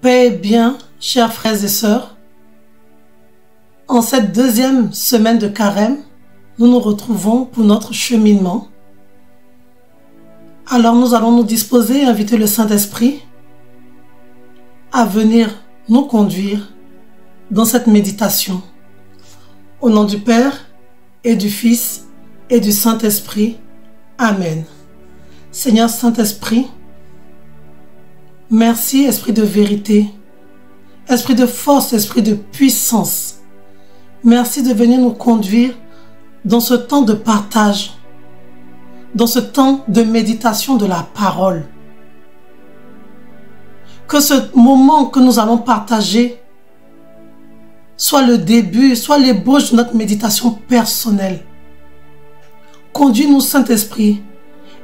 Paix et bien, chers frères et sœurs. En cette deuxième semaine de carême, nous nous retrouvons pour notre cheminement. Alors nous allons nous disposer et inviter le Saint-Esprit à venir nous conduire dans cette méditation. Au nom du Père et du Fils et du Saint-Esprit. Amen. Seigneur Saint-Esprit, merci Esprit de vérité, Esprit de force, Esprit de puissance. Merci de venir nous conduire dans ce temps de partage, dans ce temps de méditation de la parole. Que ce moment que nous allons partager soit le début, soit l'ébauche de notre méditation personnelle. Conduis-nous, Saint-Esprit.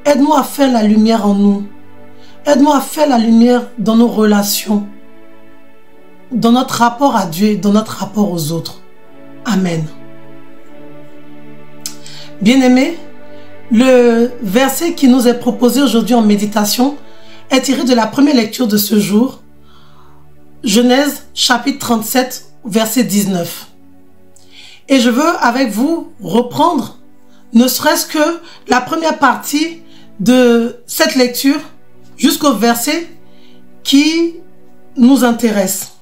Aide-nous à faire la lumière en nous. Aide-nous à faire la lumière dans nos relations, dans notre rapport à Dieu et dans notre rapport aux autres. Amen. Bien-aimés, le verset qui nous est proposé aujourd'hui en méditation est tiré de la première lecture de ce jour, Genèse chapitre 37, verset 19. Et je veux avec vous reprendre ne serait-ce que la première partie de cette lecture jusqu'au verset qui nous intéresse.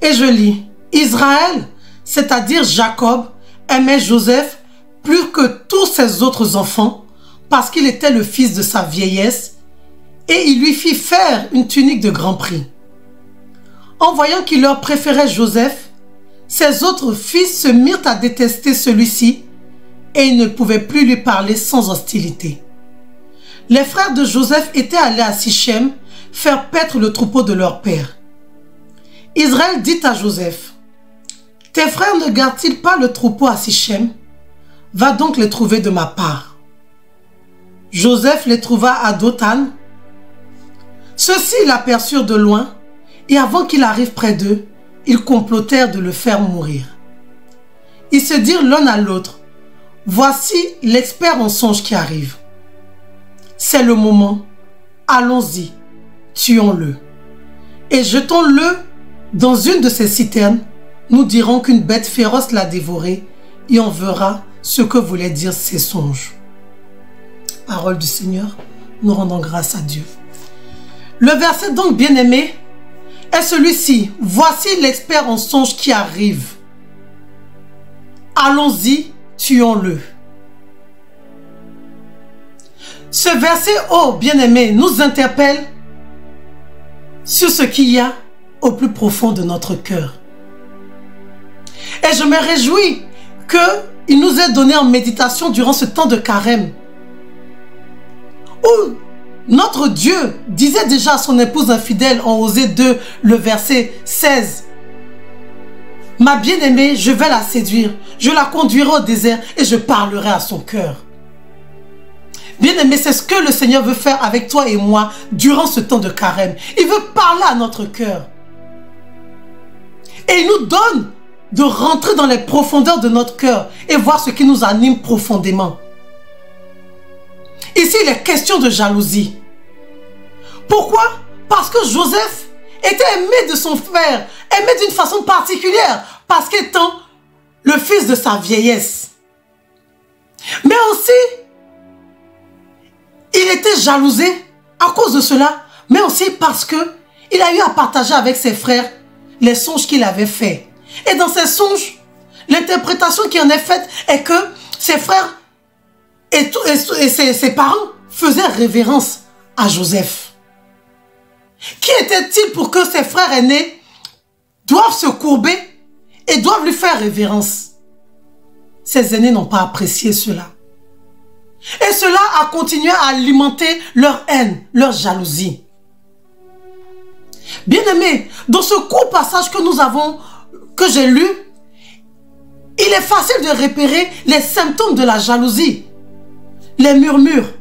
Et je lis: Israël, c'est-à-dire Jacob, aimait Joseph plus que tous ses autres enfants parce qu'il était le fils de sa vieillesse et il lui fit faire une tunique de grand prix. En voyant qu'il leur préférait Joseph, ses autres fils se mirent à détester celui-ci et ils ne pouvaient plus lui parler sans hostilité. Les frères de Joseph étaient allés à Sichem faire paître le troupeau de leur père. Israël dit à Joseph: « Tes frères ne gardent-ils pas le troupeau à Sichem? Va donc les trouver de ma part. » Joseph les trouva à Dothan. Ceux-ci l'aperçurent de loin et avant qu'il arrive près d'eux, ils complotèrent de le faire mourir. Ils se dirent l'un à l'autre: « Voici l'expert en songe qui arrive. C'est le moment, allons-y, tuons-le. Et jetons-le dans une de ces citernes, nous dirons qu'une bête féroce l'a dévoré et on verra ce que voulaient dire ces songes. » Parole du Seigneur, nous rendons grâce à Dieu. Le verset donc bien-aimé est celui-ci: « Voici l'expert en songe qui arrive. Allons-y, tuons-le. » Ce verset, oh bien-aimé, nous interpelle sur ce qu'il y a au plus profond de notre cœur. Et je me réjouis qu'il nous ait donné en méditation durant ce temps de carême, où notre Dieu disait déjà à son épouse infidèle en Osée 2, le verset 16, « Ma bien-aimée, je vais la séduire, je la conduirai au désert et je parlerai à son cœur. » Bien-aimé, c'est ce que le Seigneur veut faire avec toi et moi durant ce temps de carême. Il veut parler à notre cœur. Et il nous donne de rentrer dans les profondeurs de notre cœur et voir ce qui nous anime profondément. Ici, il est question de jalousie. Pourquoi? Parce que Joseph était aimé de son frère, aimé d'une façon particulière, parce qu'étant le fils de sa vieillesse. Mais aussi, il était jalousé à cause de cela, mais aussi parce qu'il a eu à partager avec ses frères les songes qu'il avait faits. Et dans ces songes, l'interprétation qui en est faite est que ses frères et ses parents faisaient révérence à Joseph. Qui était-il pour que ses frères aînés doivent se courber et doivent lui faire révérence? Ses aînés n'ont pas apprécié cela. Et cela a continué à alimenter leur haine, leur jalousie. Bien-aimés, dans ce court passage que j'ai lu, il est facile de repérer les symptômes de la jalousie, les murmures,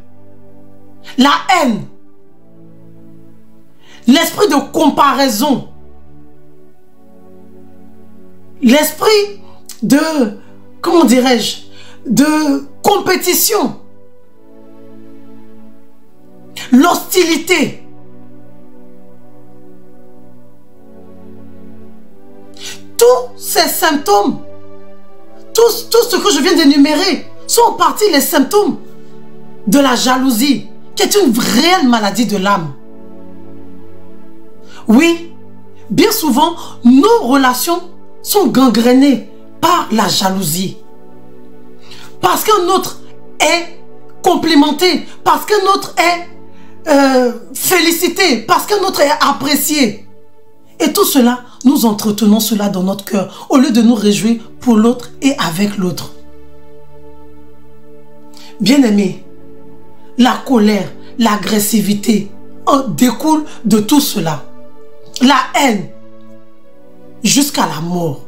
la haine, l'esprit de comparaison, l'esprit de, comment dirais-je, de compétition, l'hostilité. ces symptômes, tout ce que je viens d'énumérer, sont en partie les symptômes de la jalousie, qui est une réelle maladie de l'âme. Oui, bien souvent, nos relations sont gangrénées par la jalousie. Parce qu'un autre est complimenté, parce qu'un autre est félicité, parce qu'un autre est apprécié. Et tout cela, nous entretenons cela dans notre cœur, au lieu de nous réjouir pour l'autre et avec l'autre. Bien-aimés, la colère, l'agressivité découlent de tout cela. La haine, jusqu'à la mort.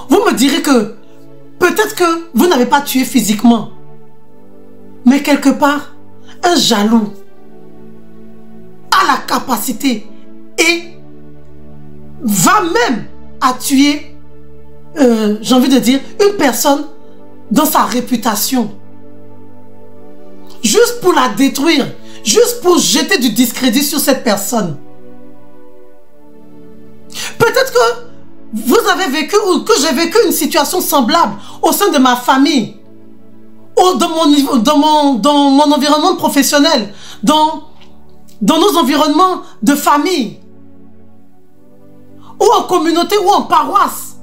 Vous me direz que peut-être que vous n'avez pas tué physiquement, mais quelque part, un jaloux a la capacité et va même à tuer, j'ai envie de dire, une personne dans sa réputation. Juste pour la détruire, juste pour jeter du discrédit sur cette personne. Peut-être que vous avez vécu ou que j'ai vécu une situation semblable au sein de ma famille, ou dans mon environnement professionnel, dans nos environnements de famille, ou en communauté, ou en paroisse.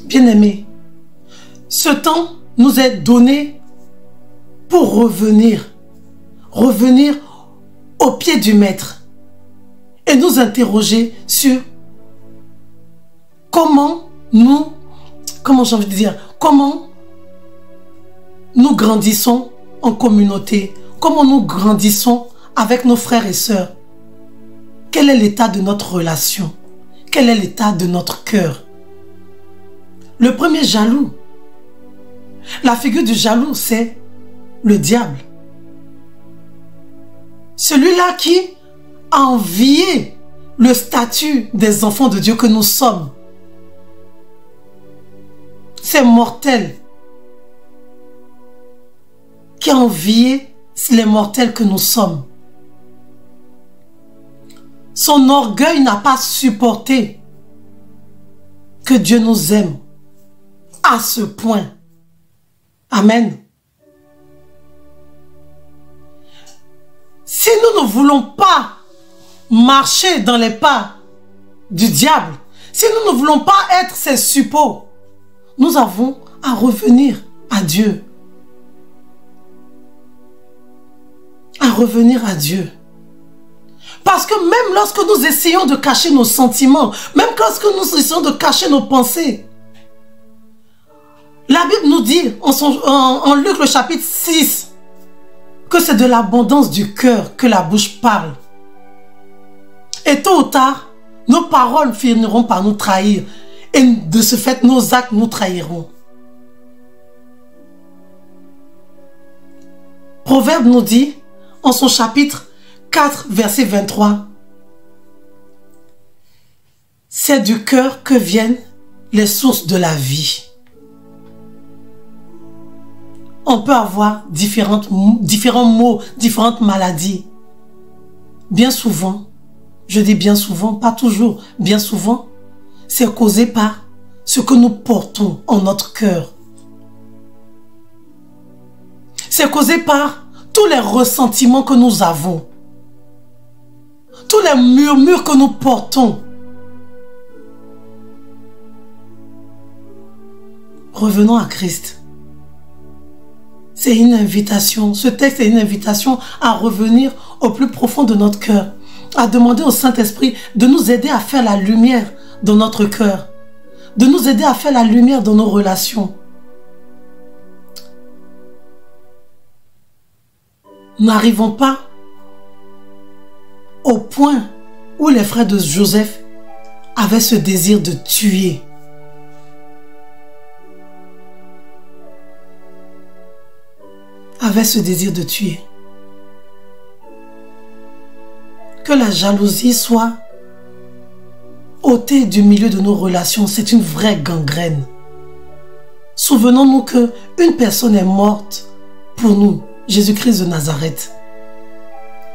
Bien-aimés, ce temps nous est donné pour revenir au pied du Maître et nous interroger sur comment nous grandissons en communauté, comment nous grandissons avec nos frères et sœurs. Quel est l'état de notre relation? Quel est l'état de notre cœur? Le premier jaloux, la figure du jaloux, c'est le diable. Celui-là qui a envié le statut des enfants de Dieu que nous sommes. C'est mortel. Qui a envié les mortels que nous sommes. Son orgueil n'a pas supporté que Dieu nous aime à ce point. Amen. Si nous ne voulons pas marcher dans les pas du diable, si nous ne voulons pas être ses suppôts, nous avons à revenir à Dieu. À revenir à Dieu. Parce que même lorsque nous essayons de cacher nos sentiments, même lorsque nous essayons de cacher nos pensées, la Bible nous dit en Luc le chapitre 6 que c'est de l'abondance du cœur que la bouche parle. Et tôt ou tard, nos paroles finiront par nous trahir. Et de ce fait, nos actes nous trahiront. Proverbe nous dit, en son chapitre 4, verset 23, « C'est du cœur que viennent les sources de la vie. » On peut avoir différents maux, différentes maladies. Bien souvent, je dis bien souvent, pas toujours, bien souvent, c'est causé par ce que nous portons en notre cœur. C'est causé par tous les ressentiments que nous avons. Tous les murmures que nous portons. Revenons à Christ. C'est une invitation, ce texte est une invitation à revenir au plus profond de notre cœur, à demander au Saint-Esprit de nous aider à faire la lumière dans notre cœur, de nous aider à faire la lumière dans nos relations. Nous n'arrivons pas au point où les frères de Joseph avaient ce désir de tuer. Avaient ce désir de tuer. Que la jalousie soit ôtée du milieu de nos relations, c'est une vraie gangrène. Souvenons-nous qu'une personne est morte pour nous, Jésus-Christ de Nazareth.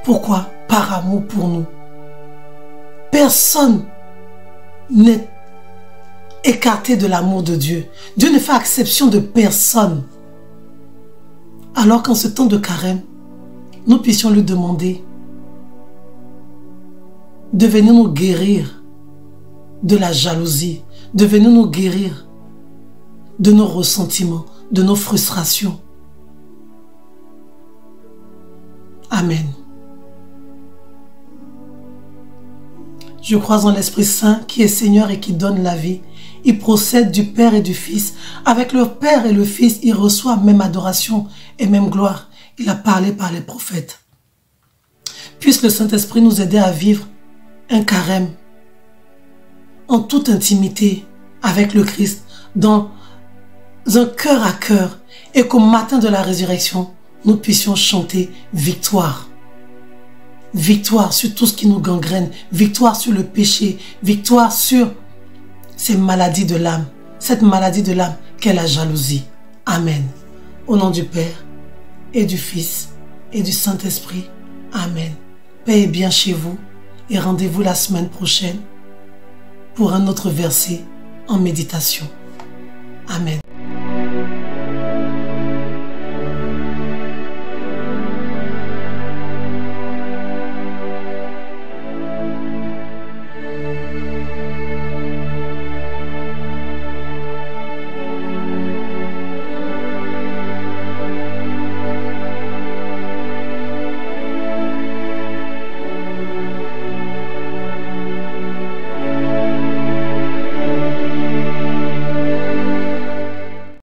Pourquoi? Par amour pour nous. Personne n'est écartés de l'amour de Dieu. Dieu ne fait exception de personne. Alors qu'en ce temps de carême, nous puissions lui demander de venir nous guérir de la jalousie, de venir nous guérir de nos ressentiments, de nos frustrations. Amen. Je crois en l'Esprit Saint qui est Seigneur et qui donne la vie. Il procède du Père et du Fils. Avec le Père et le Fils, il reçoit même adoration et même gloire. Il a parlé par les prophètes. Puisse le Saint-Esprit nous aider à vivre un carême en toute intimité avec le Christ, dans un cœur à cœur, et qu'au matin de la résurrection, nous puissions chanter victoire. Victoire sur tout ce qui nous gangrène, victoire sur le péché, victoire sur ces maladies de l'âme, cette maladie de l'âme qu'est la jalousie. Amen. Au nom du Père et du Fils et du Saint-Esprit. Amen. Paix et bien chez vous et rendez-vous la semaine prochaine pour un autre verset en méditation. Amen.